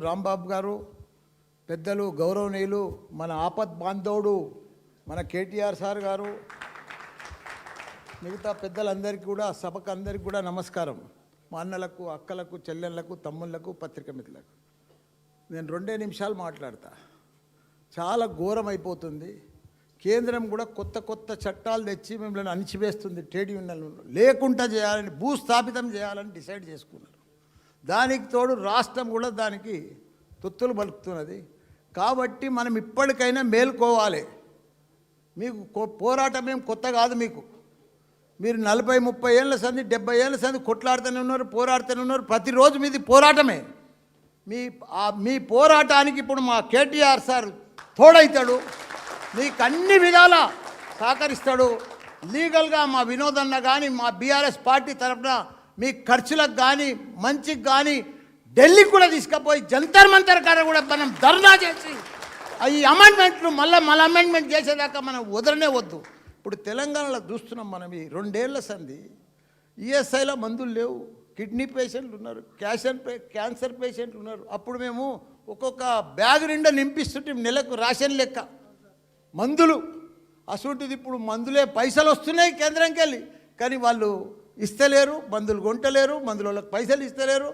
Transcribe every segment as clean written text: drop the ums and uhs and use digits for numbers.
రాంబాబు గారు పెద్దలు గౌరవనీయులు మన ఆపద్ బాంధవుడు మన కేటీఆర్ సార్ గారు మిగతా పెద్దలందరికీ కూడా సభకు అందరికీ కూడా నమస్కారం. మా అన్నలకు అక్కలకు చెల్లెళ్ళకు తమ్ముళ్ళకు పత్రిక మిత్రులకు నేను 2 నిమిషాలు మాట్లాడతా. చాలా ఘోరం అయిపోతుంది. కేంద్రం కూడా కొత్త చట్టాలు తెచ్చి మిమ్మల్ని అణిచివేస్తుంది. ట్రేడ్ యూనియన్లు లేకుండా చేయాలని భూస్థాపితం చేయాలని డిసైడ్ చేసుకున్నారు. దానికి తోడు రాష్ట్రం కూడా దానికి తొత్తులు పలుకుతున్నది. కాబట్టి మనం ఇప్పటికైనా మేల్కోవాలి. మీకు పోరాటం ఏం కొత్త కాదు. మీరు 40-30 ఏళ్ళ సంది 70 ఏళ్ళ సంది కొట్లాడుతూనే ఉన్నారు, పోరాడుతూనే ఉన్నారు. ప్రతిరోజు మీది పోరాటమే. మీ పోరాటానికి ఇప్పుడు మా కేటీఆర్ సార్ తోడైతాడు, మీకు అన్ని విధాలా సహకరిస్తాడు. లీగల్గా మా వినోదన్న కానీ మా బీఆర్ఎస్ పార్టీ తరఫున మీ ఖర్చులకు కానీ మంచికి కానీ ఢిల్లీకి కూడా తీసుకుపోయి జంతర్ మంతర్ కాడ కూడా మనం ధర్నా చేసి ఈ అమెండ్మెంట్లు మళ్ళీ అమెండ్మెంట్ చేసేదాకా మనం వదలనే వద్దు. ఇప్పుడు తెలంగాణలో చూస్తున్నాం మనం ఈ 2 ఏళ్ల సంది ఈఎస్ఐలో మందులు లేవు, కిడ్నీ పేషెంట్లు ఉన్నారు, క్యాన్సర్ పేషెంట్లు ఉన్నారు. అప్పుడు మేము ఒక్కొక్క బ్యాగ్ నిండా నింపిస్తుంటే నెలకు రేషన్ లెక్క మందులు. అసలుంటిది ఇప్పుడు మందులే పైసలు వస్తున్నాయి కేంద్రంకి వెళ్ళి, కానీ వాళ్ళు ఇస్తలేరు, మందులు కొంటలేరు, మందుల వాళ్ళకి పైసలు ఇస్తలేరు.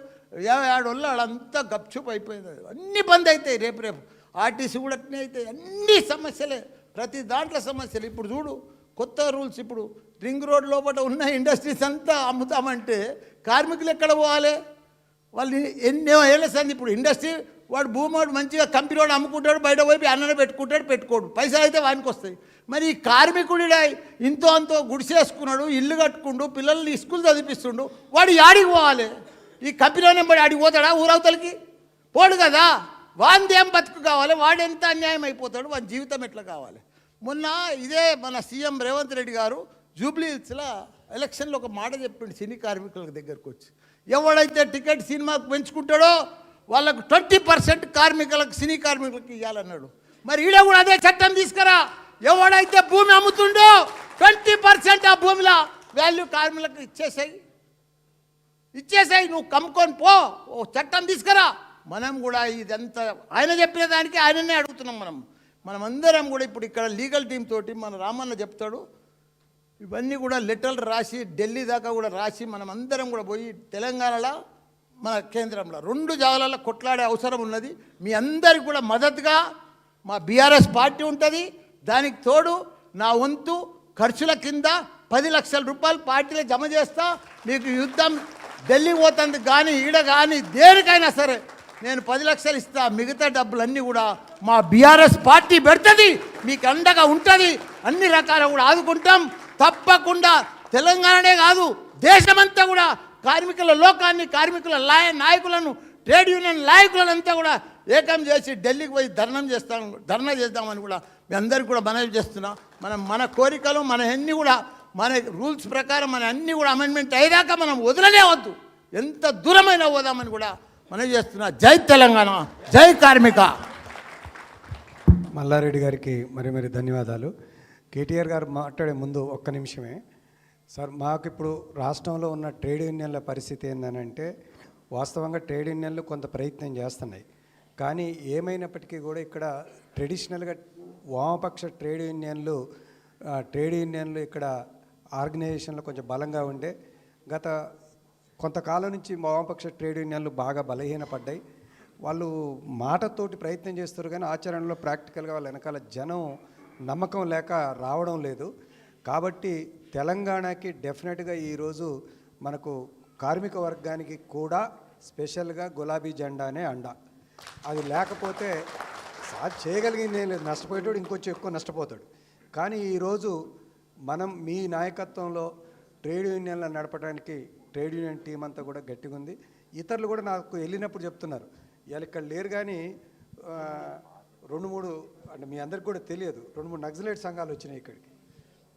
ఏడోళ్ళు వాళ్ళంతా గప్చుప్ అయిపోయింది. అన్నీ బంద్ అవుతాయి రేపు. ఆర్టీసీ కూడా అట్నే అవుతాయి. అన్ని సమస్యలే, ప్రతి దాంట్లో సమస్యలు. ఇప్పుడు చూడు కొత్త రూల్స్. ఇప్పుడు రింగ్ రోడ్ లోపల ఉన్న ఇండస్ట్రీస్ అంతా అమ్ముతామంటే కార్మికులు ఎక్కడ పోవాలి? వాళ్ళు ఎన్నో ఏళ్ళ సంది ఇప్పుడు ఇండస్ట్రీ వాడు భూమి మంచిగా కంపెనీ వాడు అమ్ముకుంటాడు, బయట పోయి అన్నను పెట్టుకోడు, పైసలు అయితే వానికి వస్తాయి. మరి ఈ కార్మికుడిడా ఇంతో అంతో గుడిసేసుకున్నాడు, ఇల్లు కట్టుకుండు, పిల్లల్ని స్కూల్ చదివిస్తుండు, వాడు యాడికి పోవాలి? ఈ కంపెనీ నెంబడి ఆడికి పోతాడా? ఊరవతలకి పోడు కదా. వాంది ఏం బతుకు కావాలి? వాడు ఎంత అన్యాయం అయిపోతాడు? వాని జీవితం ఎట్లా కావాలి? మొన్న ఇదే మన సీఎం రేవంత్ రెడ్డి గారు జూబ్లీ హిల్స్లో ఎలక్షన్లో ఒక మాట చెప్పిండు సినీ కార్మికుల దగ్గరకు వచ్చి, ఎవడైతే టికెట్ సినిమాకు పెంచుకుంటాడో వాళ్ళకు 20% కార్మికులకు, సినీ కార్మికులకు ఇవ్వాలన్నాడు. మరి ఈడ కూడా అదే చట్టం తీసుకురా. ఎవడైతే భూమి అమ్ముతుండో 20% ఆ భూమిలో వాల్యూ కార్మికులకు ఇచ్చేసాయి. నువ్వు కమ్ముకొని పో, ఓ చట్టం తీసుకురా. మనం కూడా ఇదంతా ఆయన చెప్పిన దానికి ఆయననే అడుగుతున్నాం. మనం అందరం కూడా ఇప్పుడు ఇక్కడ లీగల్ టీం తోటి మన రామన్న చెప్తాడు, ఇవన్నీ కూడా లెటర్లు రాసి ఢిల్లీ దాకా కూడా రాసి మనం అందరం కూడా పోయి తెలంగాణలో మన కేంద్రంలో 2 జాగాలలో కొట్లాడే అవసరం ఉన్నది. మీ అందరికి కూడా మద్దతుగా మా బీఆర్ఎస్ పార్టీ ఉంటుంది. దానికి తోడు నా వంతు ఖర్చుల కింద 10 లక్షల రూపాయలు పార్టీలో జమ చేస్తా. మీకు యుద్ధం ఢిల్లీ పోతుంది కానీ ఈడ కానీ దేనికైనా సరే నేను 10 లక్షలు ఇస్తా. మిగతా డబ్బులన్నీ కూడా మా బీఆర్ఎస్ పార్టీ పెడుతుంది, మీకు అండగా ఉంటుంది. అన్ని రకాల కూడా ఆదుకుంటాం తప్పకుండా. తెలంగాణనే కాదు దేశమంతా కూడా కార్మికుల లోకాన్ని, కార్మికుల నాయకులను, ట్రేడ్ యూనియన్ నాయకులను అంతా కూడా ఏకం చేసి ఢిల్లీకి పోయి ధర్నా చేద్దామని కూడా మీ అందరికీ కూడా మనవి చేస్తున్నా. మన కోరికలు మన అన్నీ కూడా మన రూల్స్ ప్రకారం మన అన్నీ కూడా అమెండ్మెంట్ అయ్యేదాకా మనం వదలనే వద్దు. ఎంత దూరమైనా పోదామని కూడా మనవి చేస్తున్నా. జై తెలంగాణ, జై కార్మిక. మల్లారెడ్డి గారికి మరి ధన్యవాదాలు. కేటీఆర్ గారు మాట్లాడే ముందు ఒక్క నిమిషమే సార్. మాకు ఇప్పుడు రాష్ట్రంలో ఉన్న ట్రేడ్ యూనియన్ల పరిస్థితి ఏంటంటే, వాస్తవంగా ట్రేడ్ యూనియన్లు కొంత ప్రయత్నం చేస్తున్నాయి. కానీ ఏమైనప్పటికీ కూడా ఇక్కడ ట్రెడిషనల్గా వామపక్ష ట్రేడ్ యూనియన్లు ఇక్కడ ఆర్గనైజేషన్లు కొంచెం బలంగా ఉండే, గత కొంతకాలం నుంచి వామపక్ష ట్రేడ్ యూనియన్లు బాగా బలహీనపడ్డాయి. వాళ్ళు మాటతోటి ప్రయత్నం చేస్తారు కానీ ఆచరణలో ప్రాక్టికల్గా వాళ్ళ వెనకాల జనం నమ్మకం లేక రావడం లేదు. కాబట్టి తెలంగాణకి డెఫినెట్గా ఈరోజు మనకు కార్మిక వర్గానికి కూడా స్పెషల్గా గులాబీ జెండానే అండ. అది లేకపోతే చేయగలిగింది ఏం లేదు, నష్టపోయేటోడు ఇంకొంచెం ఎక్కువ నష్టపోతాడు. కానీ ఈరోజు మనం మీ నాయకత్వంలో ట్రేడ్ యూనియన్లను నడపడానికి ట్రేడ్ యూనియన్ టీం అంతా కూడా గట్టిగా ఉంది. ఇతరులు కూడా నాకు వెళ్ళినప్పుడు చెప్తున్నారు, ఇవాళ ఇక్కడ లేరు కానీ 2-3 అంటే మీ అందరికి కూడా తెలియదు, 2-3 నక్సలైట్ సంఘాలు వచ్చినాయి ఇక్కడికి,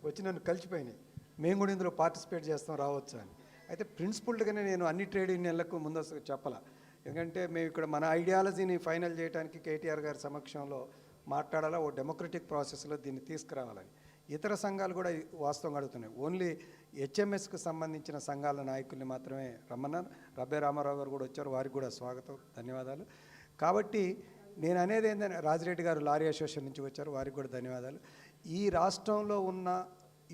వచ్చి నన్ను కలిసిపోయినాయి. మేము కూడా ఇందులో పార్టిసిపేట్ చేస్తాం, రావచ్చు అని. అయితే ప్రిన్సిపల్డ్గానే నేను అన్ని ట్రేడ్ యూనియన్లకు ముందస్తు చెప్పాల. ఎందుకంటే మేము ఇక్కడ మన ఐడియాలజీని ఫైనల్ చేయడానికి కేటీఆర్ గారి సమక్షంలో మాట్లాడాలా, ఓ డెమోక్రటిక్ ప్రాసెస్లో దీన్ని తీసుకురావాలని. ఇతర సంఘాలు కూడా వాస్తవంగా అడుగుతున్నాయి. ఓన్లీ హెచ్ఎంఎస్కు సంబంధించిన సంఘాల నాయకుల్ని మాత్రమే రమ్మన్నాను. రబ్బే రామారావు గారు కూడా వచ్చారు, వారికి కూడా స్వాగతం, ధన్యవాదాలు. కాబట్టి నేను అనేది ఏంటంటే రాజిరెడ్డి గారు లారీ అసోసియేషన్ నుంచి వచ్చారు, వారికి కూడా ధన్యవాదాలు. ఈ రాష్ట్రంలో ఉన్న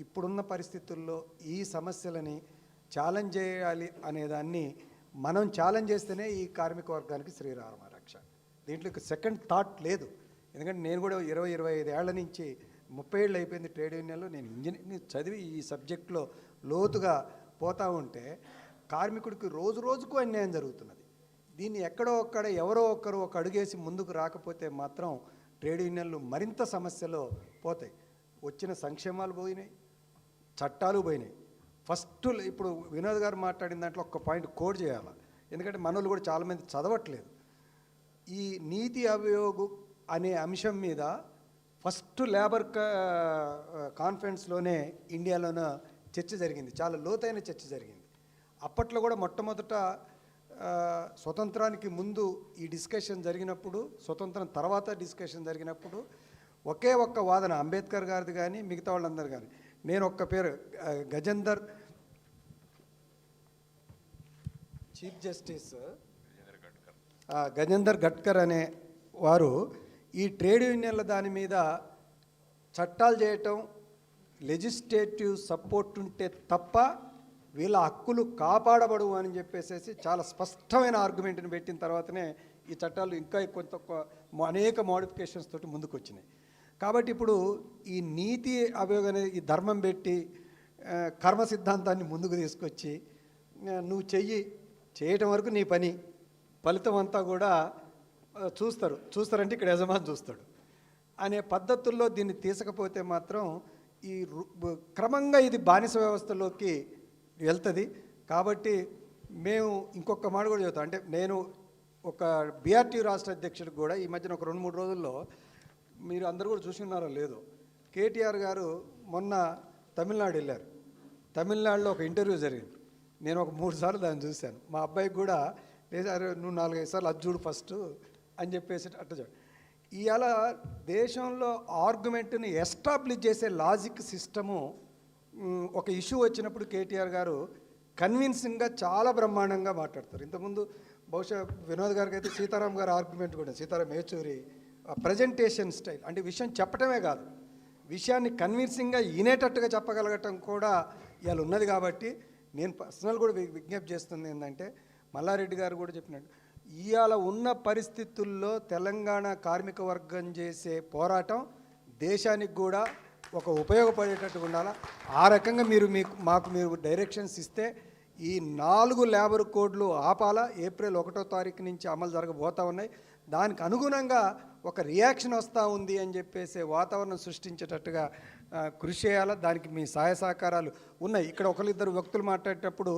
ఇప్పుడున్న పరిస్థితుల్లో ఈ సమస్యలని ఛాలెంజ్ చేయాలి అనేదాన్ని మనం ఛాలెంజ్ చేస్తేనే ఈ కార్మిక వర్గానికి శ్రీరామ రక్ష. దీంట్లో సెకండ్ థాట్ లేదు. ఎందుకంటే నేను కూడా 20-25 ఏళ్ల నుంచి 30 ఏళ్ళు అయిపోయింది ట్రేడ్ యూనియన్లో. నేను ఇంజనీరింగ్ చదివి ఈ సబ్జెక్ట్లో లోతుగా పోతూ ఉంటే కార్మికుడికి రోజు రోజుకు అన్యాయం జరుగుతున్నది. దీన్ని ఎక్కడో ఒక్కడ ఎవరో ఒక్కరు ఒక అడుగేసి ముందుకు రాకపోతే మాత్రం ట్రేడ్ యూనియన్లు మరింత సమస్యలో పోతాయి. వచ్చిన సంక్షేమాలు పోయినాయి, చట్టాలు పోయినాయి. ఫస్ట్ ఇప్పుడు వినోద్ గారు మాట్లాడిన దాంట్లో ఒక్క పాయింట్ కోడ్ చేయాలి. ఎందుకంటే మనోళ్ళు కూడా చాలామంది చదవట్లేదు. ఈ నీతి ఆయోగ్ అనే అంశం మీద ఫస్ట్ లేబర్ కాన్ఫరెన్స్లోనే ఇండియాలోన చర్చ జరిగింది, చాలా లోతైన చర్చ జరిగింది. అప్పట్లో కూడా మొట్టమొదట స్వతంత్రానికి ముందు ఈ డిస్కషన్ జరిగినప్పుడు, స్వతంత్రం తర్వాత డిస్కషన్ జరిగినప్పుడు ఒకే ఒక్క వాదన అంబేద్కర్ గారిది కానీ మిగతా వాళ్ళందరూ కానీ, నేను ఒక్క పేరు గజేందర్ చీఫ్ జస్టిస్ గజేందర్ గడ్కర్ అనే వారు ఈ ట్రేడ్ యూనియన్ల దాని మీద చట్టాలు చేయటం, లెజిస్లేటివ్ సపోర్ట్ ఉంటే తప్ప వీళ్ళ హక్కులు కాపాడబడవు అని చెప్పేసి చాలా స్పష్టమైన ఆర్గ్యుమెంట్ని పెట్టిన తర్వాతనే ఈ చట్టాలు ఇంకా కొంత అనేక మోడిఫికేషన్స్ తోటి ముందుకు వచ్చినాయి. కాబట్టి ఇప్పుడు ఈ నీతి ఆయోగ్ అనే ఈ ధర్మం పెట్టి కర్మ సిద్ధాంతాన్ని ముందుకు తీసుకొచ్చి నువ్వు చేయటం వరకు నీ పని, ఫలితం అంతా కూడా చూస్తారంటే ఇక్కడ యజమాని చూస్తాడు అనే పద్ధతుల్లో దీన్ని తీసుకపోతే మాత్రం ఈ క్రమంగా ఇది బానిస వ్యవస్థలోకి వెళ్తుంది. కాబట్టి మేము ఇంకొక మాట కూడా చెబుతాం. అంటే నేను ఒక బీఆర్టీ రాష్ట్ర అధ్యక్షుడికి కూడా ఈ మధ్యన ఒక 2-3 రోజుల్లో, మీరు అందరూ కూడా చూసుకున్నారో లేదో, కేటీఆర్ గారు మొన్న తమిళనాడు వెళ్ళారు. తమిళనాడులో ఒక ఇంటర్వ్యూ జరిగింది. నేను ఒక 3 సార్లు దాన్ని చూశాను. మా అబ్బాయికి కూడా లేదా నువ్వు 4-5 సార్లు అది చూడు ఫస్ట్ అని చెప్పేసి అట్ట చూడు. ఇవాళ దేశంలో ఆర్గ్యుమెంట్ని ఎస్టాబ్లిష్ చేసే లాజిక్ సిస్టము ఒక ఇష్యూ వచ్చినప్పుడు కేటీఆర్ గారు కన్విన్సింగ్గా చాలా బ్రహ్మాండంగా మాట్లాడతారు. ఇంతకుముందు బహుశా వినోద్ గారికి అయితే సీతారాం గారి ఆర్గ్యుమెంట్ కూడా, సీతారాం యేచూరి ప్రజెంటేషన్ స్టైల్, అంటే విషయం చెప్పటమే కాదు, విషయాన్ని కన్విన్సింగ్గా వినేటట్టుగా చెప్పగలగటం కూడా ఇవాళ ఉన్నది. కాబట్టి నేను పర్సనల్ కూడా విజ్ఞప్తి చేస్తుంది ఏంటంటే, మల్లారెడ్డి గారు కూడా చెప్పినట్టు ఇవాళ ఉన్న పరిస్థితుల్లో తెలంగాణ కార్మిక వర్గం చేసే పోరాటం దేశానికి కూడా ఒక ఉపయోగపడేటట్టు ఉండాలా. ఆ రకంగా మాకు డైరెక్షన్స్ ఇస్తే ఈ 4 లేబర్ కోడ్లు ఆపాలా. ఏప్రిల్ 1వ తారీఖు నుంచి అమలు జరగబోతూ ఉన్నాయి. దానికి అనుగుణంగా ఒక రియాక్షన్ వస్తూ ఉంది అని చెప్పేసి వాతావరణం సృష్టించేటట్టుగా కృషి చేయాలా. దానికి మీ సహాయ సహకారాలు ఉన్నాయి. ఇక్కడ 1-2 వ్యక్తులు మాట్లాడేటప్పుడు